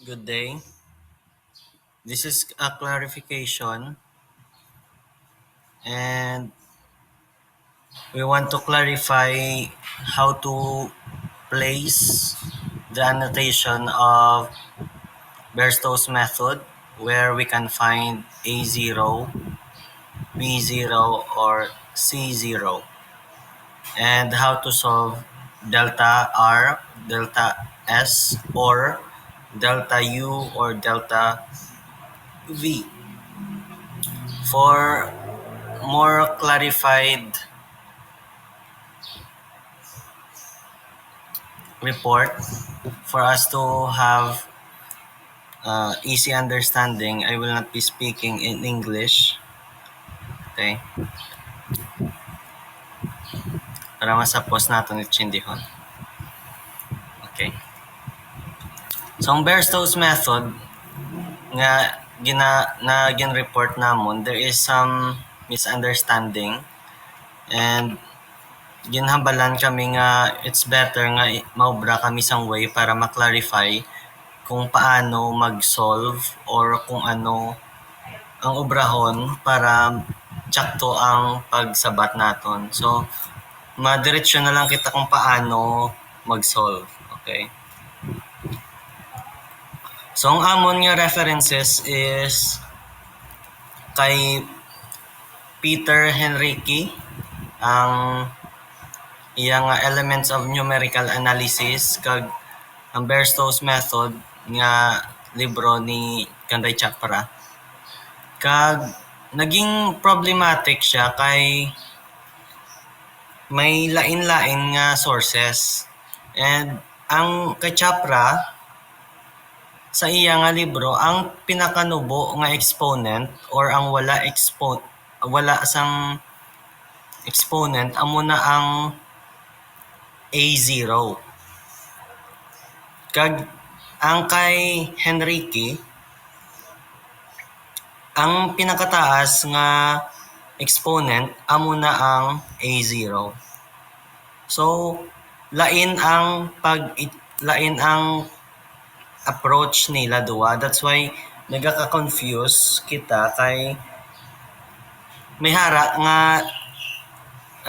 Good day. This is a clarification, and we want to clarify how to place the annotation of Barstow's method, where we can find A0, B0, or C0, and how to solve delta R, delta S, or delta U, or delta V. For more clarified report, for us to have easy understanding, I will not be speaking in English. Okay? Para masapos natin itindihon. Okay. So, ang Barstow's method nga gin-report namon, there is some misunderstanding, and ginhambalan kami nga it's better nga maubra kami sang way para ma-clarify kung paano mag-solve or kung ano ang obrahon para tsakto ang pagsabat naton. So, madiretso na lang kita kung paano mag-solve. Okay? So, ang amon nga references is kay Peter Henrique, ang iyang Elements of Numerical Analysis, kag ang Barstow's Method nga libro ni Kanday Chapra. Kag naging problematic siya kay may lain-lain nga sources. And ang kay Chapra, sa iya nga libro, ang pinakanubo nga exponent or ang wala sang exponent amo na ang A0. Kag ang kay Henrique, ang pinakataas nga exponent amo na ang A0. So lain ang approach nila duwa. That's why nagaka-confuse kita kay may hara nga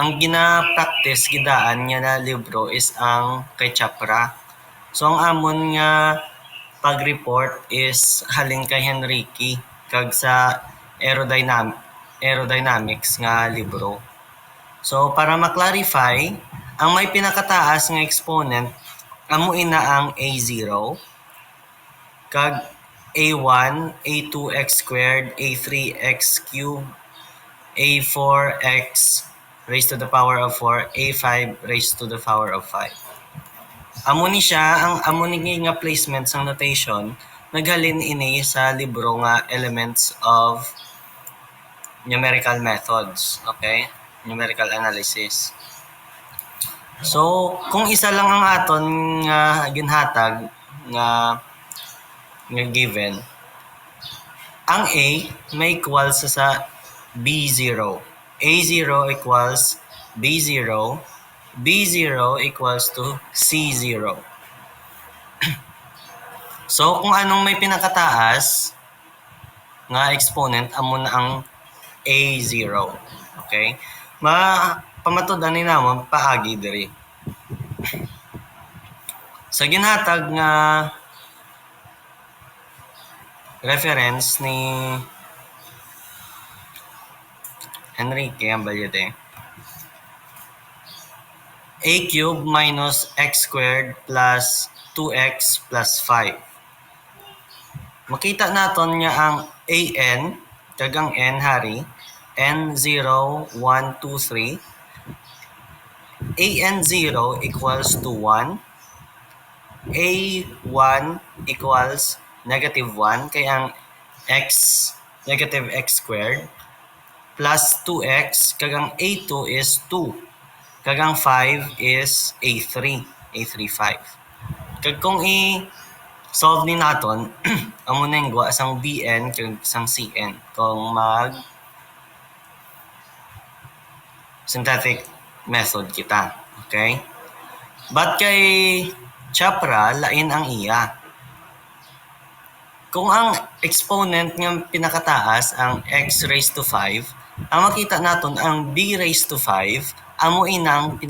ang gina-practice gidaan niya na libro is ang kay Chapra. So ang amon nga pag-report is halin kay Henrique kag sa aerodynamics nga libro. So para ma-clarify, ang may pinakataas nga exponent amo ina ang A0, kag A1, A2x squared, A3x cubed, A4x raised to the power of 4, A5 raised to the power of 5. Amo ni siya, ang amo ni nga placement sang notation, naghalin ini sa libro nga Elements of Numerical Methods. Okay? Numerical Analysis. So, kung isa lang ang aton nga ginhatag nga given, ang A may equals sa B0. A0 equals B0. B0 equals to C0. So, kung anong may pinakataas nga exponent, amo na ang A0. Okay? Pamatudan ni namon paagi diri. Sa ginhatag nga reference ni Enrique ang balyete, a cubed minus x squared plus 2x plus 5. Makita naton nga ang an, kagang n hari, n0, 1, 2, 3. an0 equals to 1. a1 equals negative 1, kaya ang x, negative x squared, plus 2x, kagang a2 is 2, kagang 5 is a3, a3, 5. Kag kung i-solve ni naton, amo na yung asang bn kag asang cn kung mag synthetic method kita. Okay? But kay Chapra, lain ang iya. Kung ang exponent ng pinakataas ang x raised to 5, ang makita natin ang b raised to 5, amo inang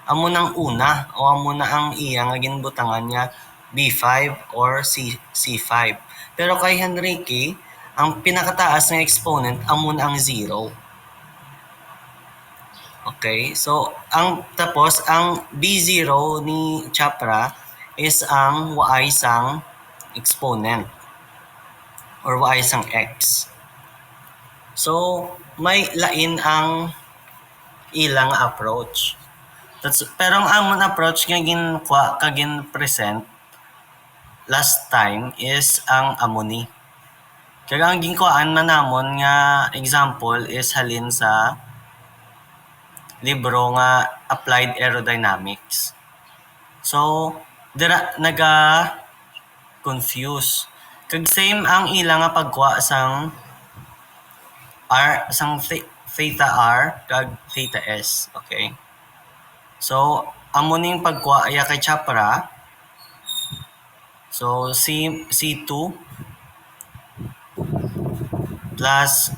amo nang una o amo na ang iya nga ginbutangan niya b5 or c5. Pero kay Henrique, ang pinakataas nga exponent amo na ang 0. Okay, so tapos ang b0 ni Chapra is ang y sang exponent or y sang x. So may lain ang ilang approach. Pero ang amon approach nga kagin present last time is ang amoni. Kaya ang ginkuhaan man namon nga example is halin sa libro nga Applied Aerodynamics. So, dira confuse. Kag same ang ilang nga pagkuha sang r sang theta r kag theta s, okay? So, amo ning pagkuha ya kay Chapra. So, C2 plus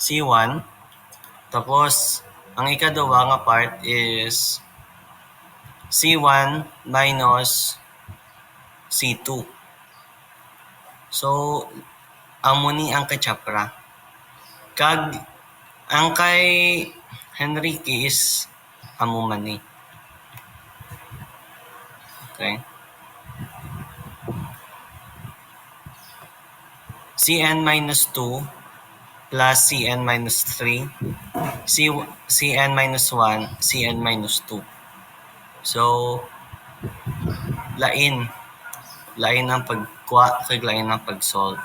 C1. Tapos, ang ikaduwa nga part is C1 minus C2. So, amo ni ang kay Chapra. Kag ang kay Henrique is amo man ni. Okay? Cn minus 2 plus Cn minus 3, Cn minus 1, Cn minus 2. So, lain ang pagkuha kag lain ang pag-solve.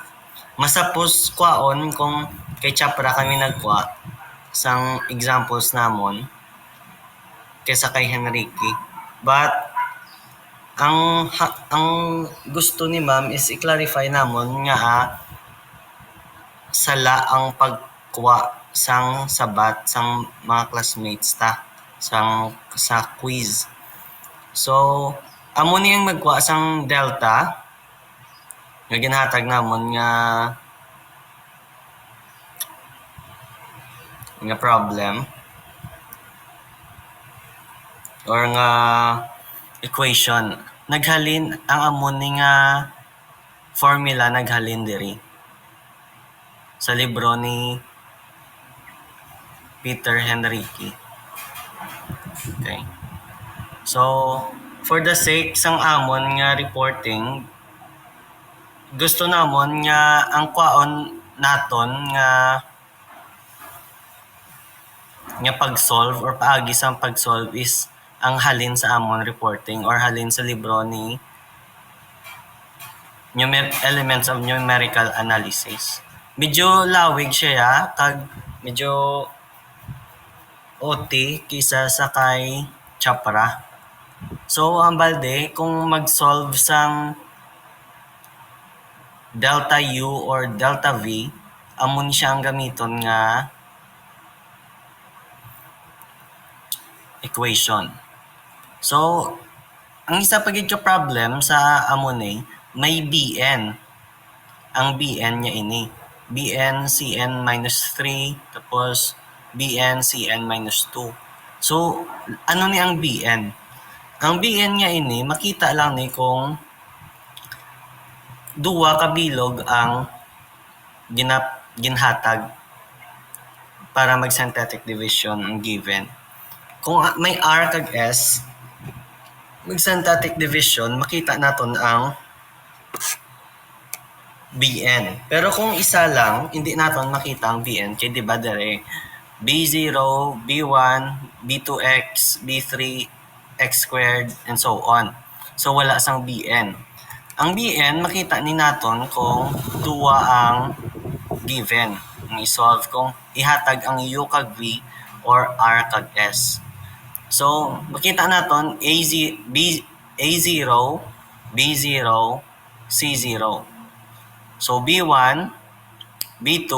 Masapos kwaon kung kay Chapra kami nagkuha sang examples namon kaysa kay Henrique. But ang gusto ni ma'am is i-clarify namon nga sala ang pagkuha sang sabat sang mga classmates ta sa quiz. So, amo niyang magkuha sang delta nga ginhatag namon nga problem or nga equation. Naghalin ang amo ni nga formula naghalin diri sa libro ni Peter Henrique. Okay. So, for the sake sang amon nga reporting, gusto namon nga ang kwaon naton nga pag-solve or paagi sang pag-solve is ang halin sa amon reporting or halin sa libro ni Elements of Numerical Analysis. Medyo lawig siya kag medyo OT kisa sa kay Chapra. So, ang balde, kung mag-solve sang delta U or delta V, amon siya ang gamiton nga equation. So, ang isa pa gid ka problem sa amon may Bn. Ang Bn niya ini. Bn Cn minus 3 tapos Bn Cn minus 2. So, ano ni ang Bn? Ang Bn niya ini, makita lang ni kung duwa ka bilog ang ginhatag para mag-synthetic division ang given. Kung may R kag S, mag-synthetic division, makita naton ang Bn. Pero kung isa lang, hindi natin makita ang Bn. Kaya diba dere B0, B1, B2x, B3, x squared, and so on. So wala sang Bn. Ang Bn, makita ni naton kung duwa ang given. Ang i-solve kung ihatag ang U kag V or R kag S. So, makita naton A0, B0, C0. So, B1, B2,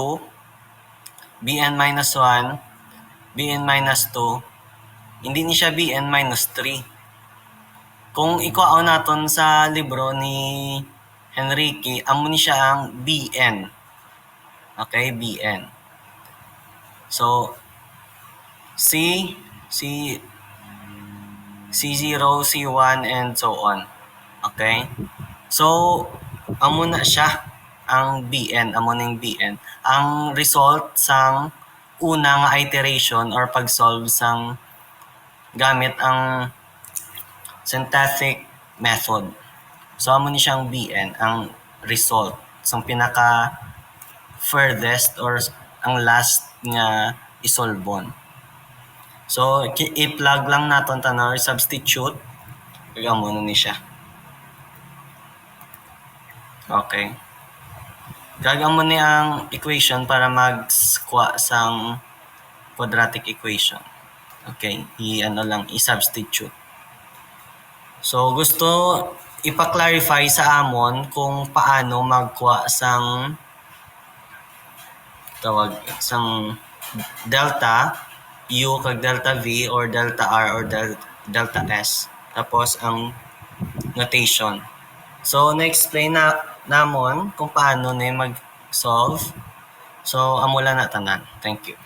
Bn minus 1, Bn minus 2, hindi ni siya Bn minus 3. Kung ikuha naton sa libro ni Henrique, amo ni siya ang BN. Okay, BN. So, C, C, C0, C1, and so on. Okay? So, amo na siya ang BN, amo ning BN. Ang result sang una nga iteration or pag-solve sang gamit ang synthetic method. So, amo ni siyang BN, ang result. So, pinaka furthest or ang last nga isolbon. So, i-plug lang naton tanan or substitute. Amo na ni siya. Okay. Gagawin mo ni ang equation para mag-squat sang quadratic equation. Okay, i-ano lang, i-substitute. So, gusto ipa-clarify sa amon kung paano magkuha sang tawag sang delta U kag delta V or delta R or delta S. Tapos ang notation. So, na-explain na namon kung paano ni mag-solve. So, amo lang na tanan. Thank you.